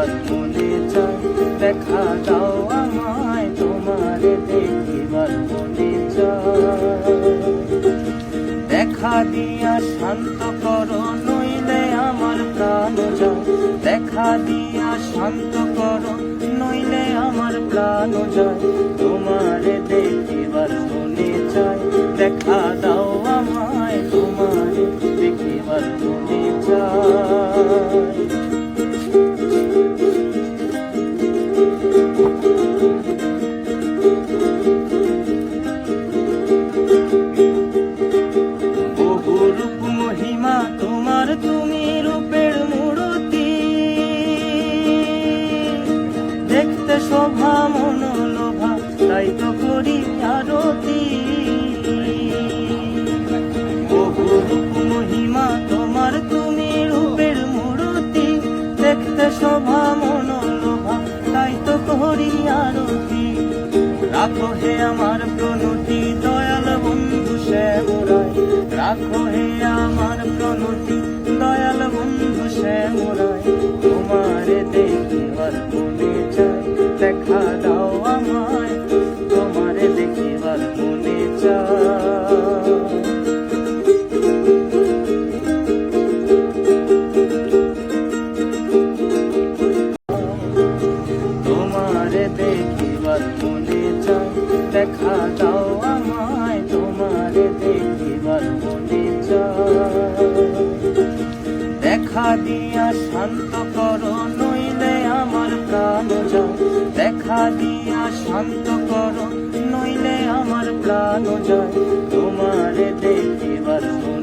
দেখিবার মনে চায়, দেখা দাও আমায় তোমারে দেখিবার মনে চায়। দেখা দিয়া শান্ত করো নইলে আমার প্রাণ যায়, দেখা দিয়া শান্ত করো নইলে আমার প্রাণ যায়। তোমারে দেখিবার মনে চায়, দেখা দাও আমায় তোমারে দেখিবার মনে চায়। বহু রূপ মহিমা তোমার, তুমি রূপের মূরতি, দেখতে শোভা মনোলোভা তাই তো করি আরতি। বহু রূপ মহিমা তোমার, তুমি রূপের মূরতি, দেখতে শোভা মনোলোভা তাই তো করি আরতি। রাখো হে আমার প্রণতি দয়াল বন্ধু শ্যামরায়, রাখো হে আমার প্রণতি দয়াল বন্ধু শ্যামরায়। তোমারে দেখিবার মনে চায়, দেখা দাও আমায় তোমারে দেখিবার মনে চায়। তোমারে দেখিবার মনে চায়, দেখা দাও আমায় তোমারে দেখিবার মনে চায়। দেখা দিয়া শান্ত করো নইলে আমার প্রাণ যায়, দেখা দিয়া শান্ত করো নইলে আমার প্রাণ যায়। তোমারে দেখিবার মনে